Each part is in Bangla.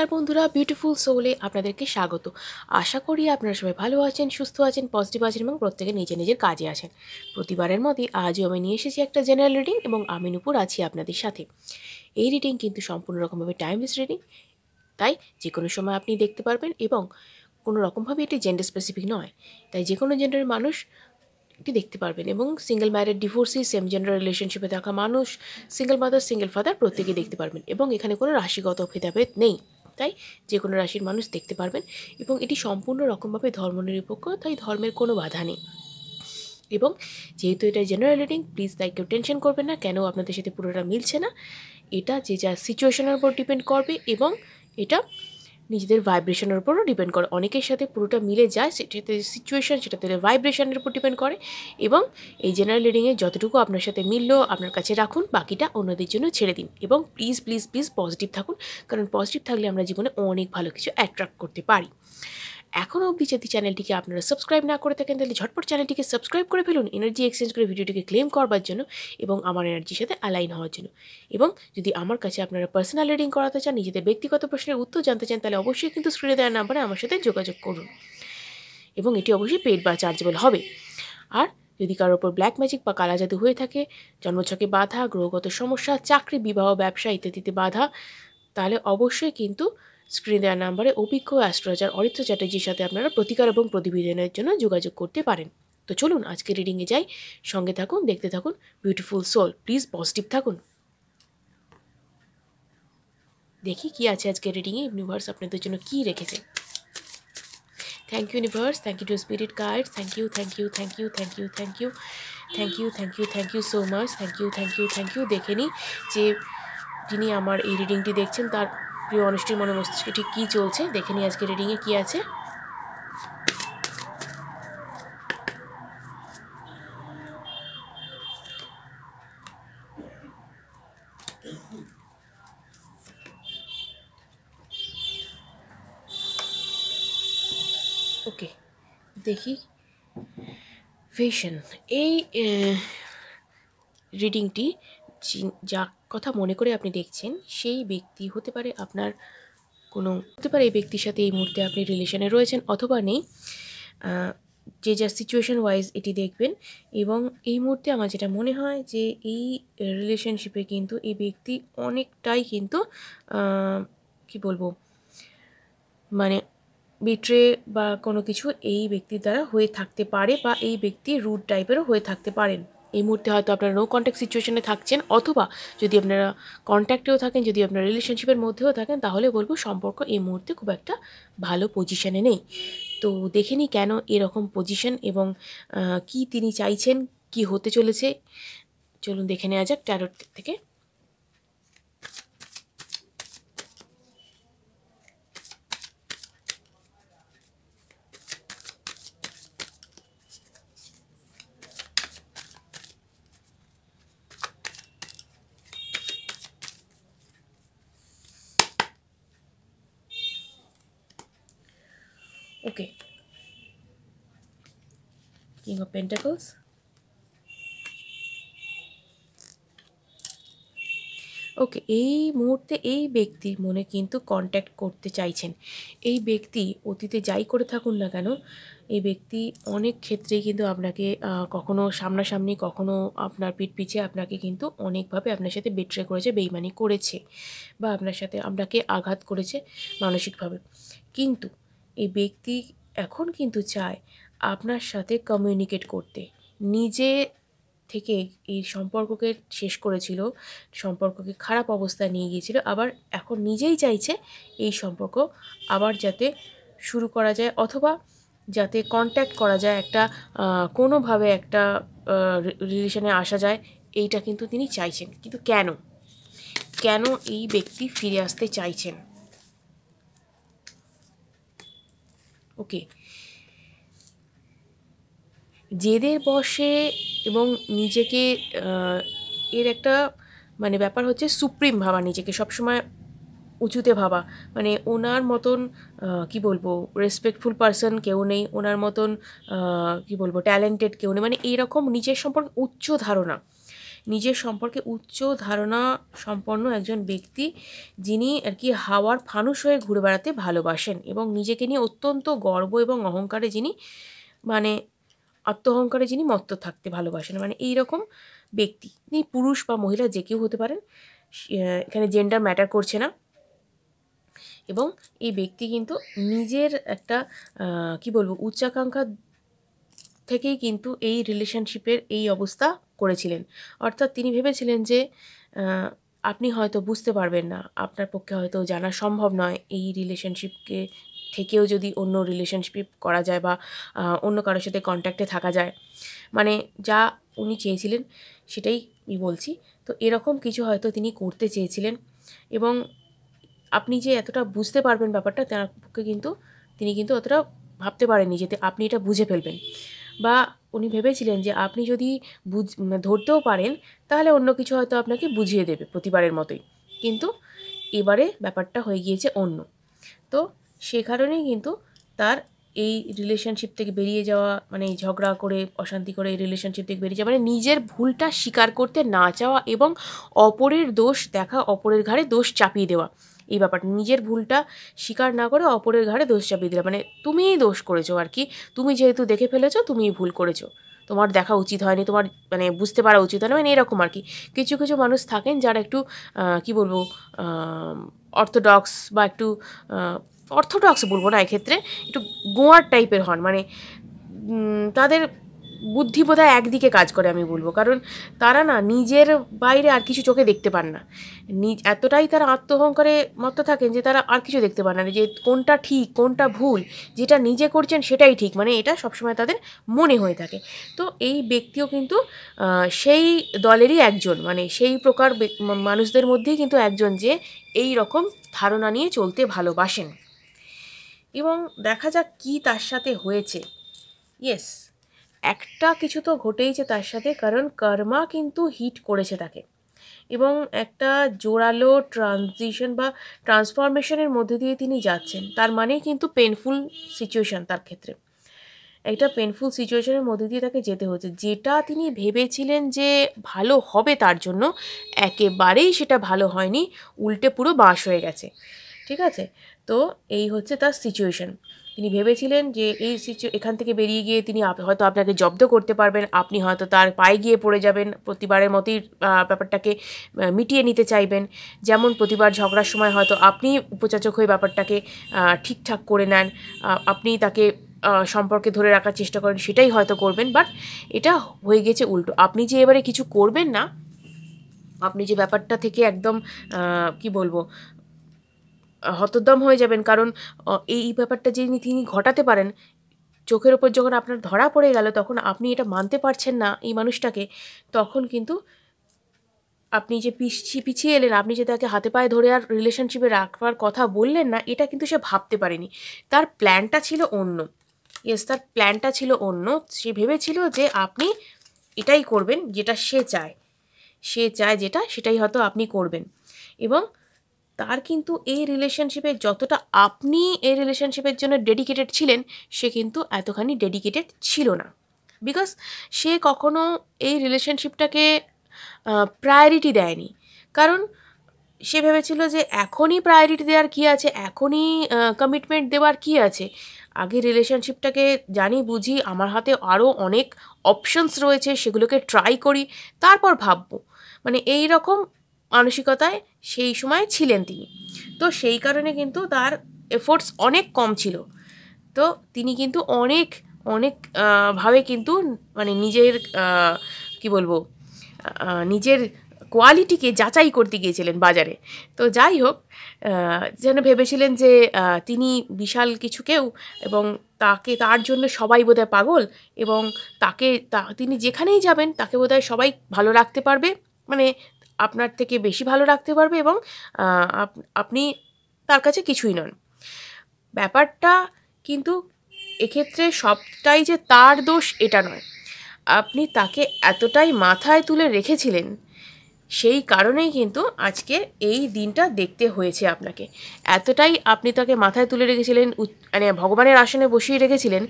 নমস্কার বন্ধুরা, বিউটিফুল সোলে আপনাদেরকে স্বাগত। আশা করি আপনারা সবাই ভালো আছেন, সুস্থ আছেন, পজিটিভ আছেন এবং প্রত্যেকে নিজের নিজের কাজে আছেন। প্রতিবারের মতোই আজও আমি নিয়ে এসেছি একটা জেনারেল রিডিং এবং আমি নূপুর আছি আপনাদের সাথে। এই রিডিং কিন্তু সম্পূর্ণ রকমভাবে টাইমলেস রিডিং, তাই যে কোনো সময় আপনি দেখতে পারবেন এবং কোনো রকমভাবে এটি জেন্ডার স্পেসিফিক নয়, তাই যে কোনো জেন্ডারের মানুষ এটি দেখতে পারবেন এবং single married, divorcee, same gender রিলেশনশিপে থাকা মানুষ, সিঙ্গেল মাদার, সিঙ্গেল ফাদার প্রত্যেকেই দেখতে পারবেন এবং এখানে কোনো রাশিগত ভেদাভেদ নেই, তাই যে কোনো রাশির মানুষ দেখতে পারবেন এবং এটি সম্পূর্ণ রকমভাবে ধর্মনিরপেক্ষ, তাই ধর্মের কোনো বাধা নেই। এবং যেহেতু এটা জেনারেল রিডিং, প্লিজ তাই কেউ টেনশন করবেন না কেন আপনাদের সাথে পুরোটা মিলছে না। এটা যে যার সিচুয়েশনের উপর ডিপেন্ড করবে এবং এটা নিজেদের ভাইব্রেশনের উপরও ডিপেন্ড করে। অনেকের সাথে পুরোটা মিলে যায়, সেটাতে সিচুয়েশান, সেটাতে ভাইব্রেশনের উপর ডিপেন্ড করে। এবং এই জেনারেল রিডিংয়ে যতটুকু আপনার সাথে মিললো আপনার কাছে রাখুন, বাকিটা অন্যদের জন্য ছেড়ে দিন। এবং প্লিজ প্লিজ প্লিজ পজিটিভ থাকুন, কারণ পজিটিভ থাকলে আমরা জীবনে অনেক ভালো কিছু অ্যাট্রাক্ট করতে পারি। এখনও অবধি যদি চ্যানেলটিকে আপনারা সাবস্ক্রাইব না করে থাকেন তাহলে ঝটপট চ্যানেলটিকে সাবস্ক্রাইব করে ফেলুন, এনার্জি এক্সচেঞ্জ করে ভিডিওটিকে ক্লেম করবার জন্য এবং আমার এনার্জির সাথে অ্যালাইন হওয়ার জন্য। এবং যদি আমার কাছে আপনারা পার্সোনাল রিডিং করাতে চান, নিজেদের ব্যক্তিগত প্রশ্নের উত্তর জানতে চান, তাহলে অবশ্যই কিন্তু স্ক্রিনে দেওয়ার নাম্বারে আমার সাথে যোগাযোগ করুন এবং এটি অবশ্যই পেইড বা চার্জেবল হবে। আর যদি কারোর ওপর ব্ল্যাক ম্যাজিক বা কালা জাদু হয়ে থাকে, জন্মছকে বাধা, গ্রহগত সমস্যা, চাকরি, বিবাহ, ব্যবসা ইত্যাদিতে বাধা, তাহলে অবশ্যই কিন্তু স্ক্রিনে দেওয়ার নাম্বারে অভিজ্ঞ অ্যাস্ট্রোলজার অরিত্র চ্যাটার্জির সাথে আপনারা প্রতিকার এবং প্রতিবেদনের জন্য যোগাযোগ করতে পারেন। তো চলুন আজকে রিডিংয়ে যাই, সঙ্গে থাকুন, দেখতে থাকুন বিউটিফুল সোল। প্লিজ পজিটিভ থাকুন। দেখি কি আছে আজকে রিডিংয়ে, ইউনিভার্স আপনাদের জন্য কি রেখেছে। Thank you universe, thank you to spirit guide, thank you thank you thank you thank you thank you thank you thank you thank you so much, thank you thank you thank you. দেখে নিই যে যিনি আমার এই রিডিংটি দেখছেন তার প্রিয় অনুষ্ঠান মনে মস্তিষ্কে ঠিক কী চলছে। দেখে নিই আজকে রিডিংয়ে কী আছে। ওকে, দেখি ভিশন। এই রিডিংটি যা কথা মনে করে আপনি দেখছেন সেই ব্যক্তি হতে পারে আপনার কোনো, হতে পারে এই ব্যক্তির সাথে এই মুহূর্তে আপনি রিলেশনে রয়েছেন অথবা নেই, যে যা সিচুয়েশন ওয়াইজ এটি দেখবেন। এবং এই মুহূর্তে আমার যেটা মনে হয় যে এই রিলেশনশিপে কিন্তু এই ব্যক্তি অনেকটাই কিন্তু কি বলবো, মানে বিট্রে বা কোনো কিছু এই ব্যক্তির দ্বারা হয়ে থাকতে পারে বা এই ব্যক্তি রুড টাইপেরও হয়ে থাকতে পারেন। এই মুহূর্তে হয়তো আপনারা নো কন্ট্যাক্ট সিচুয়েশনে থাকছেন, অথবা যদি আপনারা কন্ট্যাক্টেও থাকেন, যদি আপনারা রিলেশনশিপের মধ্যেও থাকেন, তাহলে বলবো সম্পর্ক এই মুহূর্তে খুব একটা ভালো পজিশনে নেই। তো দেখে নিই কেন এরকম পজিশন এবং কি তিনি চাইছেন, কি হতে চলেছে। চলুন দেখে নেওয়া যাক ট্যারোট থেকে। ওকে, কিং অফ পেন্টাকলস, ওকে। এই মুহূর্তে এই ব্যক্তির মনে কিন্তু কন্ট্যাক্ট করতে চাইছেন। এই ব্যক্তি অতীতে যাই করে থাকুন না কেন, এই ব্যক্তি অনেক ক্ষেত্রেই কিন্তু আপনাকে কখনো সামনাসামনি, কখনো আপনার পিঠ পিছে আপনাকে কিন্তু অনেকভাবে আপনার সাথে বিট্রে করেছে, বেইমানি করেছে বা আপনার সাথে আপনাকে আঘাত করেছে মানসিকভাবে। কিন্তু এই ব্যক্তি এখন কিন্তু চায় আপনার সাথে কমিউনিকেট করতে। নিজে থেকে এই সম্পর্ককে শেষ করেছিল, সম্পর্ককে খারাপ অবস্থায় নিয়ে গিয়েছিল, আবার এখন নিজেই চাইছে এই সম্পর্ক আবার যাতে শুরু করা যায় অথবা যাতে কন্ট্যাক্ট করা যায়, একটা কোনোভাবে একটা রিলেশনে আসা যায়, এইটা কিন্তু তিনি চাইছেন। কিন্তু কেন কেন এই ব্যক্তি ফিরে আসতে চাইছেন? ওকে, জেদের বশে এবং নিজেকে এর একটা মানে ব্যাপার হচ্ছে সুপ্রিম ভাবা, নিজেকে সবসময় উঁচুতে ভাবা। মানে ওনার মতন কি বলবো, রেসপেক্টফুল পারসন কেউ নেই, ওনার মতন কি বলবো ট্যালেন্টেড কেউ নেই, মানে এইরকম নিজের সম্পর্কে উচ্চ ধারণা। নিজের সম্পর্কে উচ্চ ধারণা সম্পন্ন একজন ব্যক্তি, যিনি আর কি হাওয়ার ফানুস হয়ে ঘুরে বেড়াতে ভালোবাসেন এবং নিজেকে নিয়ে অত্যন্ত গর্ব এবং অহংকারে যিনি মানে আত্মঅহংকারে যিনি মত্ত থাকতে ভালোবাসেন, মানে এইরকম ব্যক্তি। তিনি পুরুষ বা মহিলা যে কেউ হতে পারেন, এখানে জেন্ডার ম্যাটার করছে না। এবং এই ব্যক্তি কিন্তু নিজের একটা কি বলবো উচ্চাকাঙ্ক্ষা থেকেই কিন্তু এই রিলেশনশিপের এই অবস্থা করেছিলেন। অর্থাৎ তিনি ভেবেছিলেন যে আপনি হয়তো বুঝতে পারবেন না, আপনার পক্ষে হয়তো জানা সম্ভব নয় এই রিলেশনশিপকে থেকেও যদি অন্য রিলেশনশিপ করা যায় বা অন্য কারোর সাথে কন্ট্যাক্টে থাকা যায়, মানে যা উনি চেয়েছিলেন সেটাই আমি বলছি। তো এরকম কিছু হয়তো তিনি করতে চেয়েছিলেন এবং আপনি যে এতটা বুঝতে পারবেন ব্যাপারটা, তার পক্ষে কিন্তু তিনি কিন্তু অতটা ভাবতে পারেননি যে আপনি এটা বুঝে ফেলবেন, বা উনি ভেবেছিলেন যে আপনি যদি ধরতেও পারেন তাহলে অন্য কিছু হয়তো আপনাকে বুঝিয়ে দেবে প্রতিবারের মতোই। কিন্তু এবারে ব্যাপারটা হয়ে গিয়েছে অন্য। তো সে কারণেই কিন্তু তার এই রিলেশনশিপ থেকে বেরিয়ে যাওয়া, মানে এই ঝগড়া করে অশান্তি করে এই রিলেশনশিপ থেকে বেরিয়ে যাওয়া, মানে নিজের ভুলটা স্বীকার করতে না চাওয়া এবং অপরের দোষ দেখা, অপরের ঘাড়ে দোষ চাপিয়ে দেওয়া। এই ব্যাপারটা নিজের ভুলটা স্বীকার না করে অপরের ঘাড়ে দোষ চাপিয়ে দিলে, মানে তুমিই দোষ করেছো আর কি, তুমি যেহেতু দেখে ফেলেছো তুমিই ভুল করেছো, তোমার দেখা উচিত হয়নি, তোমার মানে বুঝতে পারা উচিত হয়নি, মানে এরকম আর কি। কিছু কিছু মানুষ থাকেন যারা একটু কি বলবো অর্থোডক্স বা একটু অর্থোডক্স বলবো না, এক্ষেত্রে একটু গোয়ার টাইপের হন, মানে তাদের বুদ্ধি বোধহয় একদিকে কাজ করে আমি বলবো, কারণ তারা না নিজের বাইরে আর কিছু চোখে দেখতে পান না। এতটাই তারা আত্মঅহংকারে মত্ত থাকেন যে তারা আর কিছু দেখতে পান না, যে কোনটা ঠিক কোনটা ভুল, যেটা নিজে করছেন সেটাই ঠিক, মানে এটা সবসময় তাদের মনে হয়ে থাকে। তো এই ব্যক্তিও কিন্তু সেই দলেরই একজন, মানে সেই প্রকার মানুষদের মধ্যেই কিন্তু একজন যে এই রকম ধারণা নিয়ে চলতে ভালোবাসেন। এবং দেখা যাক কি তার সাথে হয়েছে। ইয়েস, একটা কিছু তো ঘটেইছে তার সাথে, কারণ কর্মা কিন্তু হিট করেছে তাকে এবং একটা জোরালো ট্রানজিশন বা ট্রান্সফরমেশনের মধ্যে দিয়ে তিনি যাচ্ছেন। তার মানেই কিন্তু পেনফুল সিচুয়েশান, তার ক্ষেত্রে একটা পেনফুল সিচুয়েশনের মধ্যে দিয়ে তাকে যেতে হচ্ছে। যেটা তিনি ভেবেছিলেন যে ভালো হবে তার জন্য, একেবারেই সেটা ভালো হয়নি, উল্টে পুরো বাঁশ হয়ে গেছে। ঠিক আছে, তো এই হচ্ছে তার সিচুয়েশন। তিনি ভেবেছিলেন যে এখান থেকে বেরিয়ে গিয়ে তিনি হয়তো আপনাকে জব্দ করতে পারবেন, আপনি হয়তো তার পায়ে গিয়ে পড়ে যাবেন, প্রতিবারের মতোই ব্যাপারটাকে মিটিয়ে নিতে চাইবেন। যেমন প্রতিবার ঝগড়ার সময় হয়তো আপনি উপচাচক হয়ে ব্যাপারটাকে ঠিকঠাক করে নেন, আপনি তাকে সম্পর্কে ধরে রাখার চেষ্টা করেন, সেটাই হয়তো করবেন। বাট এটা হয়ে গেছে উল্টো। আপনি যে এবারে কিছু করবেন না, আপনি যে ব্যাপারটা থেকে একদম কি বলবো হতোদ্যম হয়ে যাবেন, কারণ এই ব্যাপারটা যে তিনি ঘটাতে পারেন, চোখের ওপর যখন আপনার ধরা পড়ে গেল তখন আপনি এটা মানতে পারছেন না এই মানুষটাকে, তখন কিন্তু আপনি যে পিছিয়ে এলেন, আপনি যে তাকে হাতে পায়ে ধরে আর রিলেশনশিপে রাখবার কথা বললেন না, এটা কিন্তু সে ভাবতে পারেনি। তার প্ল্যানটা ছিল অন্য। ইয়েস, তার প্ল্যানটা ছিল অন্য। সে ভেবেছিল যে আপনি এটাই করবেন যেটা সে চায়, যেটা সেটাই হয়তো আপনি করবেন। এবং তার কিন্তু এই রিলেশনশিপে যতটা আপনি এই রিলেশনশিপের জন্য ডেডিকেটেড ছিলেন, সে কিন্তু এতখানি ডেডিকেটেড ছিল না। বিকজ সে কখনো এই রিলেশনশিপটাকে প্রায়োরিটি দেয়নি। কারণ সে ভেবেছিল যে এখনই প্রায়োরিটি দেওয়ার কী আছে, এখনই কমিটমেন্ট দেওয়ার কী আছে, আগে রিলেশনশিপটাকে জানি বুঝি, আমার হাতে আরও অনেক অপশনস রয়েছে, সেগুলোকে ট্রাই করি, তারপর ভাববো, মানে এই রকম মানসিকতায় সেই সময় ছিলেন তিনি। তো সেই কারণে কিন্তু তার এফোর্টস অনেক কম ছিল। তো তিনি কিন্তু অনেক অনেক ভাবে কিন্তু মানে নিজের কি বলবো নিজের কোয়ালিটিকে যাচাই করতে গিয়েছিলেন বাজারে। তো যাই হোক, যেন ভেবেছিলেন যে তিনি বিশাল কিছু কেউ এবং তার জন্য সবাই বোধহয় পাগল, এবং তিনি যেখানেই যাবেন তাকে বোধহয় সবাই ভালো রাখতে পারবে, মানে আপনার থেকে বেশি ভালো রাখতে পারবে, এবং আপনি তার কাছে কিছুই নন। ব্যাপারটা কিন্তু এক্ষেত্রে সবটাই যে তার দোষ এটা নয়। আপনি তাকে এতটাই মাথায় তুলে রেখেছিলেন, সেই কারণেই কিন্তু আজকে এই দিনটা দেখতে হয়েছে আপনাকে। এতটাই আপনি তাকে মাথায় তুলে রেখেছিলেন, মানে ভগবানের আসনে বসিয়ে রেখেছিলেন।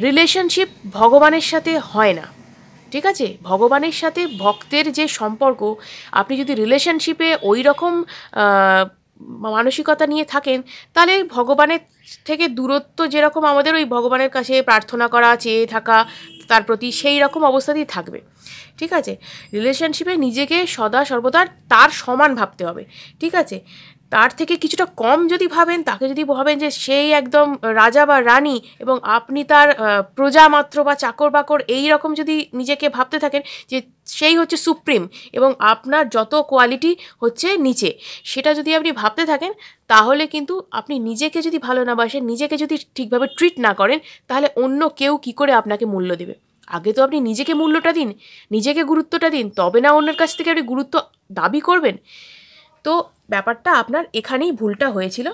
রিলেশনশিপ ভগবানের সাথে হয় না, ঠিক আছে? ভগবানের সাথে ভক্তের যে সম্পর্ক, আপনি যদি রিলেশনশিপে ওই রকম মানসিকতা নিয়ে থাকেন, তাহলে ভগবানের থেকে দূরত্ব যেরকম আমাদের ওই ভগবানের কাছে প্রার্থনা করা, চেয়ে থাকা তার প্রতি, সেই রকম অবস্থাতেই থাকবে। ঠিক আছে? রিলেশনশিপে নিজেকে সদা সর্বদা তার সমান ভাবতে হবে। ঠিক আছে? তার থেকে কিছুটা কম যদি ভাবেন, তাকে যদি ভাবেন যে সেই একদম রাজা বা রানী এবং আপনি তার প্রজা মাত্র বা চাকর বাকর, এই রকম যদি নিজেকে ভাবতে থাকেন যে সেই হচ্ছে সুপ্রিম এবং আপনার যত কোয়ালিটি হচ্ছে নিচে, সেটা যদি আপনি ভাবতে থাকেন, তাহলে কিন্তু আপনি নিজেকে যদি ভালো না বাসেন, নিজেকে যদি ঠিকভাবে ট্রিট না করেন, তাহলে অন্য কেউ কী করে আপনাকে মূল্য দেবে? আগে তো আপনি নিজেকে মূল্যটা দিন, নিজেকে গুরুত্বটা দিন, তবে না অন্যের কাছ থেকে আপনি গুরুত্ব দাবি করবেন। তো ব্যাপারটা আপনার এখানেই ভুলটা হয়েছিল।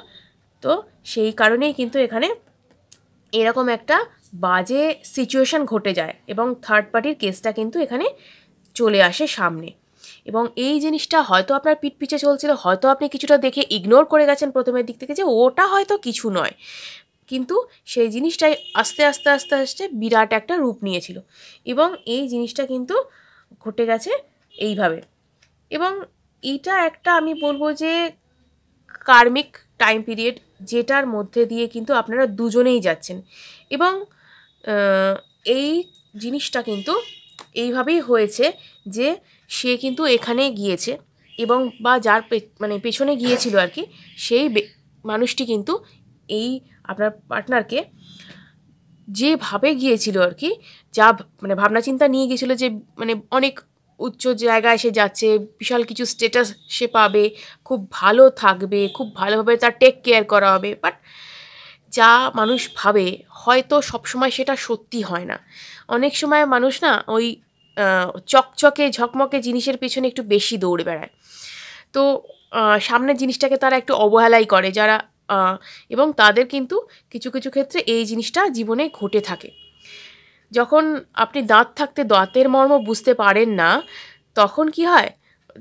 তো সেই কারণেই কিন্তু এখানে এরকম একটা বাজে সিচুয়েশান ঘটে যায় এবং থার্ড পার্টির কেসটা কিন্তু এখানে চলে আসে সামনে। এবং এই জিনিসটা হয়তো আপনার পিঠ পিছে চলছিল, হয়তো আপনি কিছুটা দেখে ইগনোর করে গেছেন প্রথমের দিক থেকে যে ওটা হয়তো কিছু নয়, কিন্তু সেই জিনিসটাই আস্তে আস্তে আস্তে আস্তে বিরাট একটা রূপ নিয়েছিল এবং এই জিনিসটা কিন্তু ঘটে গেছে এইভাবে। এবং এইটা একটা আমি বলবো যে কার্মিক টাইম পিরিয়ড, যেটার মধ্যে দিয়ে কিন্তু আপনারা দুজনেই যাচ্ছেন এবং এই জিনিসটা কিন্তু এইভাবেই হয়েছে যে সে কিন্তু এখানে গিয়েছে এবং বা যার মানে পেছনে গিয়েছিল আর কি, সেই মানুষটি কিন্তু এই আপনার পার্টনারকে যেভাবে গিয়েছিল আর কি, যা মানে ভাবনা চিন্তা নিয়ে গিয়েছিল যে মানে অনেক উচ্চ জায়গায় সে যাচ্ছে, বিশাল কিছু স্ট্যাটাস সে পাবে, খুব ভালো থাকবে, খুব ভালোভাবে তার টেক কেয়ার করা হবে, বাট যা মানুষ ভাবে হয়তো সবসময় সেটা সত্যি হয় না। অনেক সময় মানুষ না ওই চকচকে ঝকমকে জিনিসের পেছনে একটু বেশি দৌড়ে বেড়ায়, তো সামনের জিনিসটাকে তারা একটু অবহেলাই করে যারা, এবং তাদের কিন্তু কিছু কিছু ক্ষেত্রে এই জিনিসটা জীবনে ঘটে থাকে। যখন আপনি দাঁত থাকতে দাঁতের মর্ম বুঝতে পারেন না, তখন কি হয়,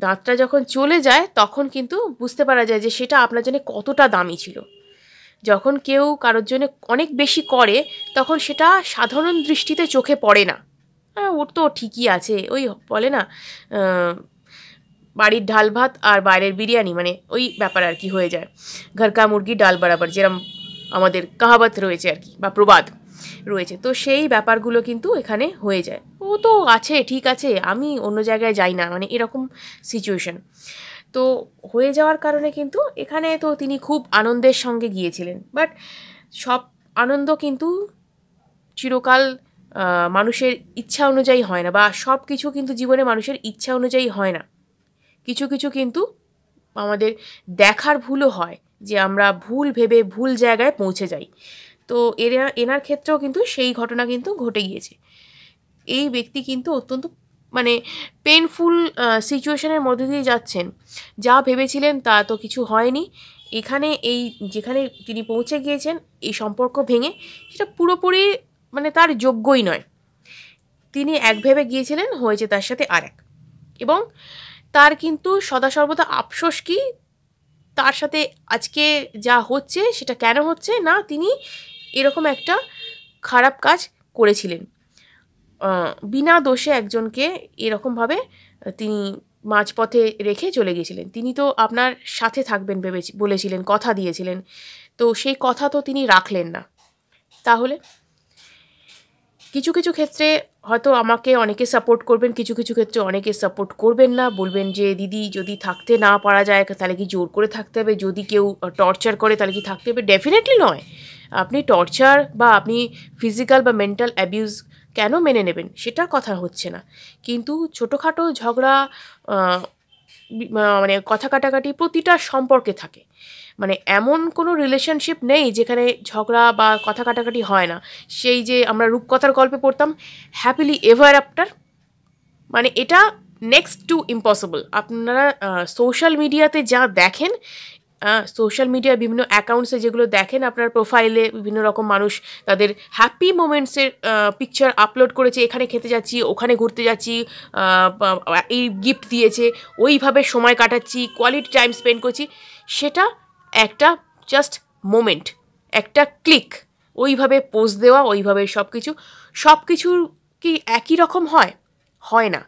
দাঁতটা যখন চলে যায় তখন কিন্তু বুঝতে পারা যায় যে সেটা আপনার জন্য কতটা দামি ছিল। যখন কেউ কারোর জন্য অনেক বেশি করে, তখন সেটা সাধারণ দৃষ্টিতে চোখে পড়ে না, ওর তো ঠিকই আছে, ওই বলে না বাড়ির ডাল ভাত আর বাইরের বিরিয়ানি, মানে ওই ব্যাপার আর কি হয়ে যায়, ঘর কা মুরগি ডাল বরাবর, যেরকম আমাদের কাহাবত রয়েছে আর কি, বা প্রবাদ রয়েছে। তো সেই ব্যাপারগুলো কিন্তু এখানে হয়ে যায়, ও তো আছে ঠিক আছে, আমি অন্য জায়গায় যাই না, মানে এরকম সিচুয়েশন তো হয়ে যাওয়ার কারণে কিন্তু এখানে তো তিনি খুব আনন্দের সঙ্গে গিয়েছিলেন, বাট সব আনন্দ কিন্তু চিরকাল মানুষের ইচ্ছা অনুযায়ী হয় না, বা সব কিছু কিন্তু জীবনে মানুষের ইচ্ছা অনুযায়ী হয় না। কিছু কিছু কিন্তু আমাদের দেখার ভুলও হয়, যে আমরা ভুল ভেবে ভুল জায়গায় পৌঁছে যাই। তো এনার ক্ষেত্রেও কিন্তু সেই ঘটনা কিন্তু ঘটে গিয়েছে। এই ব্যক্তি কিন্তু অত্যন্ত মানে পেনফুল সিচুয়েশনের মধ্যে দিয়ে যাচ্ছেন, যা ভেবেছিলেন তা তো কিছু হয়নি। এখানে এই যেখানে তিনি পৌঁছে গিয়েছেন এই সম্পর্ক ভেঙে, সেটা পুরোপুরি মানে তার যোগ্যই নয়। তিনি এক ভেবে গিয়েছিলেন, হয়েছে তার সাথে আরেক, এবং তার কিন্তু সদা সর্বদা আফসোস কি, তার সাথে আজকে যা হচ্ছে সেটা কেন হচ্ছে না, তিনি এরকম একটা খারাপ কাজ করেছিলেন, বিনা দোষে একজনকে এরকমভাবে তিনি মাঝপথে রেখে চলে গিয়েছিলেন। তিনি তো আপনার সাথে থাকবেন ভেবে বলেছিলেন, কথা দিয়েছিলেন, তো সেই কথা তো তিনি রাখলেন না। তাহলে কিছু কিছু ক্ষেত্রে হয়তো আমাকে অনেকে সাপোর্ট করবেন, কিছু কিছু ক্ষেত্রে অনেকে সাপোর্ট করবেন না, বলবেন যে দিদি যদি থাকতে না পারা যায় তাহলে কি জোর করে থাকতে হবে, যদি কেউ টর্চার করে তাহলে কি থাকতে হবে? ডেফিনেটলি নয়। আপনি টর্চার বা আপনি ফিজিক্যাল বা মেন্টাল অ্যাবিউজ কেন মেনে নেবেন, সেটা কথা হচ্ছে না, কিন্তু ছোটোখাটো ঝগড়া মানে কথা কাটাকাটি প্রতিটা সম্পর্কে থাকে। মানে এমন কোনো রিলেশনশিপ নেই যেখানে ঝগড়া বা কথা কাটাকাটি হয় না। সেই যে আমরা রূপকথার গল্পে পড়তাম হ্যাপিলি এভার আফটার, মানে এটা নেক্সট টু ইম্পসিবল। আপনারা সোশ্যাল মিডিয়াতে যা দেখেন, সোশ্যাল মিডিয়ার বিভিন্ন অ্যাকাউন্টসে যেগুলো দেখেন, আপনার প্রোফাইলে বিভিন্ন রকম মানুষ তাদের হ্যাপি মোমেন্টসের পিকচার আপলোড করেছে, এখানে খেতে যাচ্ছি, ওখানে ঘুরতে যাচ্ছি, এই গিফট দিয়েছে, ওইভাবে সময় কাটাচ্ছি, কোয়ালিটি টাইম স্পেন্ড করছি, সেটা একটা জাস্ট মোমেন্ট, একটা ক্লিক, ওইভাবে পোস্ট দেওয়া, ওইভাবে সব কিছু কি একই রকম হয়? হয় না।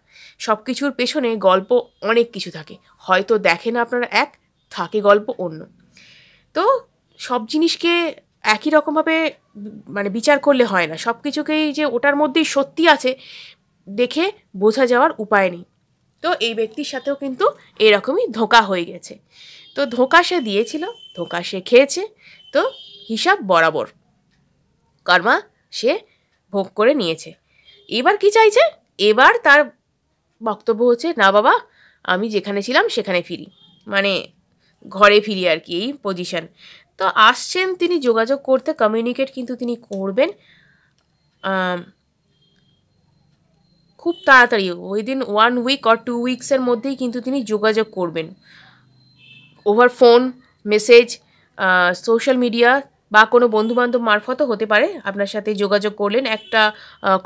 সব কিছুর পেছনে গল্প অনেক কিছু থাকে, হয়তো দেখেন আপনারা এক, থাকে গল্প অন্য। তো সব জিনিসকে একই রকমভাবে মানে বিচার করলে হয় না, সব কিছুকেই যে ওটার মধ্যেই সত্যি আছে দেখে বোঝা যাওয়ার উপায় নেই। তো এই ব্যক্তির সাথেও কিন্তু এরকমই ধোঁকা হয়ে গেছে। তো ধোঁকা সে দিয়েছিল, ধোঁকা সে খেয়েছে, তো হিসাব বরাবর, কর্মা সে ভোগ করে নিয়েছে। এবার কি চাইছে? এবার তার বক্তব্য হচ্ছে, না বাবা, আমি যেখানে ছিলাম সেখানে ফিরি, মানে ঘরে ফিরি আর কি, এই পজিশন। তো আসছেন তিনি যোগাযোগ করতে, কমিউনিকেট কিন্তু তিনি করবেন খুব তাড়াতাড়ি, উইদিন 1 উইক অর 2 উইক্সের মধ্যেই কিন্তু তিনি যোগাযোগ করবেন, over phone, message, social media বা কোনো বন্ধুবান্ধব মারফতও হতে পারে। আপনার সাথে যোগাযোগ করলেন, একটা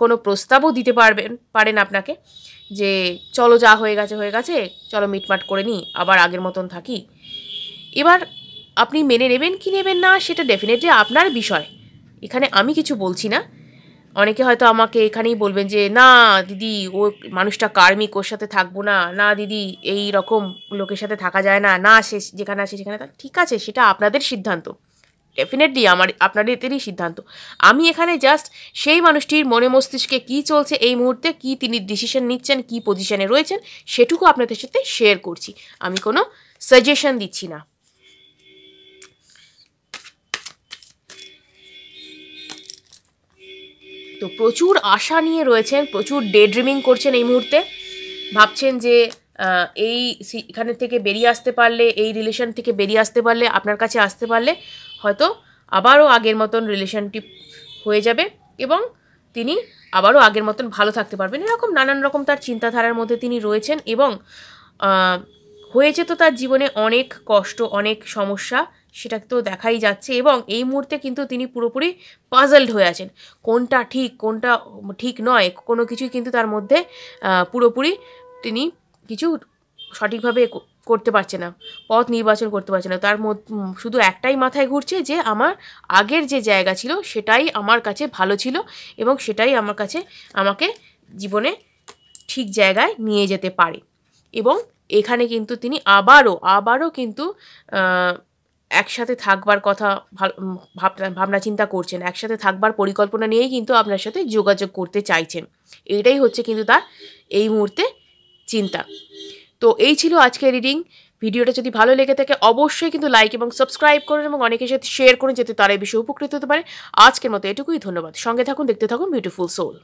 কোনো প্রস্তাবও দিতে পারেন আপনাকে, যে চলো যা হয়ে গেছে, চলো মিটমাট করে নিই, আবার আগের মতন থাকি। এবার আপনি মেনে নেবেন কি নেবেন না সেটা ডেফিনেটলি আপনার বিষয়, এখানে আমি কিছু বলছি না। অনেকে হয়তো আমাকে এখানেই বলবেন যে না দিদি, ও মানুষটা কার্মিক, ওর সাথে থাকবো না, না দিদি এই রকম লোকের সাথে থাকা যায় না, না সে যেখানে আসে সেখানে ঠিক আছে, সেটা আপনাদের সিদ্ধান্ত, ডেফিনেটলি আপনাদেরই সিদ্ধান্ত। আমি এখানে জাস্ট সেই মানুষটির মনে মস্তিষ্কে কী চলছে এই মুহূর্তে, কি তিনি ডিসিশন নিচ্ছেন, কি পজিশনে রয়েছেন, সেটুকু আপনাদের সাথে শেয়ার করছি, আমি কোনো সাজেশন দিচ্ছি না। তো প্রচুর আশা নিয়ে রয়েছেন, প্রচুর ডে ড্রিমিং করছেন এই মুহূর্তে, ভাবছেন যে এখানে থেকে বেরিয়ে আসতে পারলে, এই রিলেশন থেকে বেরিয়ে আসতে পারলে, আপনার কাছে আসতে পারলে হয়তো আবারও আগের মতন রিলেশনশিপ হয়ে যাবে এবং তিনি আবারও আগের মতন ভালো থাকতে পারবেন, এরকম নানান রকম তার চিন্তাধারার মধ্যে তিনি রয়েছেন। এবং হয়েছে তো তার জীবনে অনেক কষ্ট, অনেক সমস্যা, সেটা তো দেখাই যাচ্ছে। এবং এই মুহূর্তে কিন্তু তিনি পুরোপুরি পাজলড হয়ে আছেন, কোনটা ঠিক কোনটা ঠিক নয়, কোনো কিছুই কিন্তু তার মধ্যে পুরোপুরি তিনি কিছু সঠিকভাবে করতে পারছে না, পথ নির্বাচন করতে পারছে না। তার শুধু একটাই মাথায় ঘুরছে যে আমার আগের যে জায়গা ছিল সেটাই আমার কাছে ভালো ছিল এবং সেটাই আমাকে জীবনে ঠিক জায়গায় নিয়ে যেতে পারে। এবং এখানে কিন্তু তিনি আবারও কিন্তু একসাথে থাকবার কথা ভাবনা চিন্তা করছেন, একসাথে থাকবার পরিকল্পনা নিয়েই কিন্তু আপনার সাথে যোগাযোগ করতে চাইছেন, এটাই হচ্ছে কিন্তু তার এই মুহূর্তে চিন্তা। তো এই ছিল আজকের রিডিং। ভিডিওটা যদি ভালো লেগে থাকে অবশ্যই কিন্তু লাইক এবং সাবস্ক্রাইব করুন এবং অনেকের সাথে শেয়ার করুন, যাতে তারা এই বিষয়ে উপকৃত হতে পারে। আজকের মতো এটুকুই, ধন্যবাদ। সঙ্গে থাকুন, দেখতে থাকুন বিউটিফুল সোল।